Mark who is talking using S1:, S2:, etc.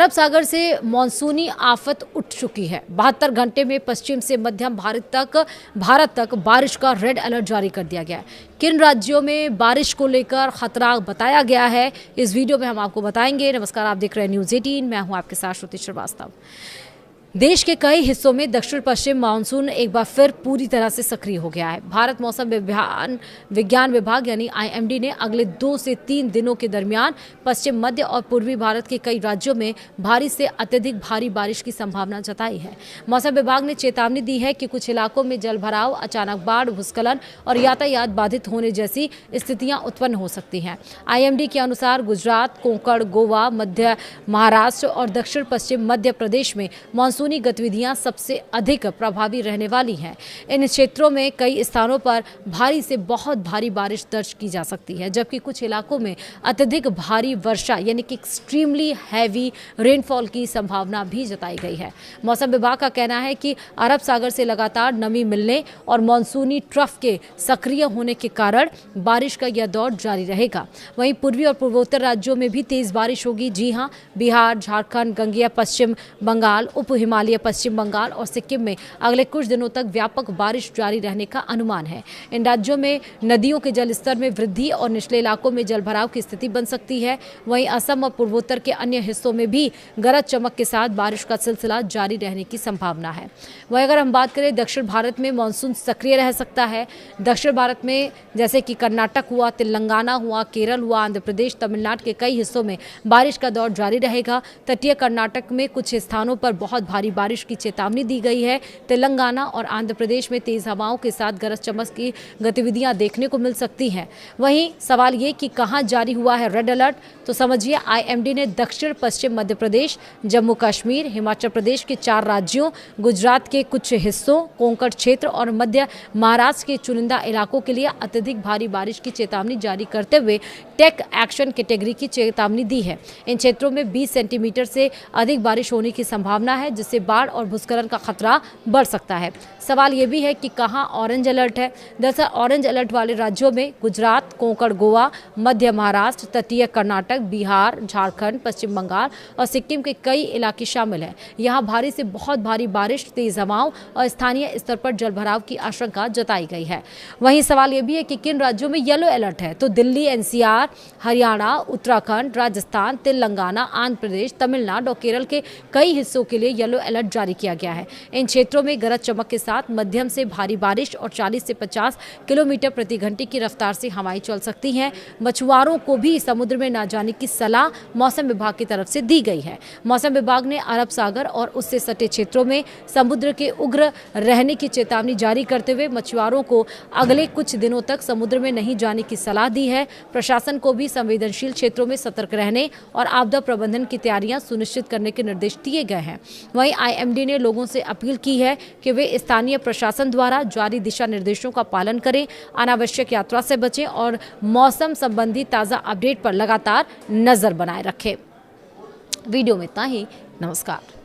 S1: अरब सागर से मॉनसूनी आफत उठ चुकी है। 72 घंटे में पश्चिम से मध्यम भारत तक बारिश का रेड अलर्ट जारी कर दिया गया है। किन राज्यों में बारिश को लेकर खतरा बताया गया है, इस वीडियो में हम आपको बताएंगे। नमस्कार, आप देख रहे हैं न्यूज़ 18, मैं हूं आपके साथ श्रुति श्रीवास्तव। देश के कई हिस्सों में दक्षिण पश्चिम मानसून एक बार फिर पूरी तरह से सक्रिय हो गया है। भारत मौसम विज्ञान विभाग यानी IMD ने अगले 2 से 3 दिनों के दरमियान पश्चिम मध्य और पूर्वी भारत के कई राज्यों में भारी से अत्यधिक भारी बारिश की संभावना जताई है। मौसम विभाग ने चेतावनी दी है कि कुछ इलाकों में जलभराव, अचानक बाढ़, भूस्खलन और यातायात बाधित होने जैसी स्थितियां उत्पन्न हो सकती हैं। IMD के अनुसार गुजरात, कोंकण, गोवा, मध्य महाराष्ट्र और दक्षिण पश्चिम मध्य प्रदेश में मानसूनी गतिविधियां सबसे अधिक प्रभावी रहने वाली हैं। इन क्षेत्रों में कई स्थानों पर भारी से बहुत भारी बारिश दर्ज की जा सकती है, जबकि कुछ इलाकों में अत्यधिक भारी वर्षा यानी कि एक्सट्रीमली हैवी रेनफॉल की संभावना भी जताई गई है। मौसम विभाग का कहना है कि अरब सागर से लगातार नमी मिलने और मानसूनी ट्रफ के सक्रिय होने के कारण बारिश का यह दौर जारी रहेगा। वहीं पूर्वी और पूर्वोत्तर राज्यों में भी तेज बारिश होगी। जी हां, बिहार, झारखंड, गंगेय पश्चिम बंगाल, उप हिमालय पश्चिम बंगाल और सिक्किम में अगले कुछ दिनों तक व्यापक बारिश जारी रहने का अनुमान है। इन राज्यों में नदियों के जलस्तर में वृद्धि और निचले इलाकों में जलभराव की स्थिति बन सकती है। वहीं असम और पूर्वोत्तर के अन्य हिस्सों में भी गरज चमक के साथ बारिश का सिलसिला जारी रहने की संभावना है। वहीं अगर हम बात करें दक्षिण भारत में मानसून सक्रिय रह सकता है। दक्षिण भारत में जैसे कि कर्नाटक हुआ, तेलंगाना हुआ, केरल हुआ, आंध्र प्रदेश, तमिलनाडु के कई हिस्सों में बारिश का दौर जारी रहेगा। तटीय कर्नाटक में कुछ स्थानों पर बहुत भारी बारिश की चेतावनी दी गई है। तेलंगाना और आंध्र प्रदेश में तेज हवाओं के साथ गरज चमक की गतिविधियां देखने को मिल सकती हैं। वहीं सवाल ये कि कहां जारी हुआ है रेड अलर्ट, तो समझिए IMD ने दक्षिण पश्चिम मध्य प्रदेश, जम्मू कश्मीर, हिमाचल प्रदेश के 4 राज्यों, गुजरात के कुछ हिस्सों, कोंकण क्षेत्र और मध्य महाराष्ट्र के चुनिंदा इलाकों के लिए अत्यधिक भारी बारिश की चेतावनी जारी करते हुए टेक एक्शन कैटेगरी की चेतावनी दी है। इन क्षेत्रों में 20 सेंटीमीटर से अधिक बारिश होने की संभावना है, जिससे बाढ़ और भूस्खलन का खतरा बढ़ सकता है। सवाल यह भी है कि कहां ऑरेंज अलर्ट है। दरअसल ऑरेंज अलर्ट वाले राज्यों में गुजरात, कोंकण, गोवा, मध्य महाराष्ट्र, तटीय कर्नाटक, बिहार, झारखंड, पश्चिम बंगाल और सिक्किम के कई इलाके शामिल हैं। यहां भारी से बहुत भारी बारिश, तेज हवाओं और स्थानीय स्तर पर जलभराव की आशंका जताई गई है। वहीं सवाल यह भी है कि किन राज्यों में येलो अलर्ट है, तो दिल्ली, NCR, हरियाणा, उत्तराखंड, राजस्थान, तेलंगाना, आंध्र प्रदेश, तमिलनाडु और केरल के कई हिस्सों के लिए येलो अलर्ट जारी किया गया है। इन क्षेत्रों में गरज चमक के साथ मध्यम से भारी बारिश और 40 से 50 किलोमीटर प्रति घंटे की रफ्तार से हवाएं चल सकती हैं। मछुआरों को भी समुद्र में न जाने की सलाह मौसम विभाग की तरफ से दी गई है। मौसम विभाग ने अरब सागर और उससे सटे क्षेत्रों में समुद्र के उग्र रहने की चेतावनी जारी करते हुए मछुआरों को अगले कुछ दिनों तक समुद्र में नहीं जाने की सलाह दी है। प्रशासन को भी संवेदनशील क्षेत्रों में सतर्क रहने और आपदा प्रबंधन की तैयारियां सुनिश्चित करने के निर्देश दिए गए हैं। वहीं IMD ने लोगों से अपील की है कि वे स्थानीय प्रशासन द्वारा जारी दिशा निर्देशों का पालन करें, अनावश्यक यात्रा से बचें और मौसम संबंधी ताज़ा अपडेट पर लगातार नजर बनाए रखें। वीडियो में इतना ही। नमस्कार।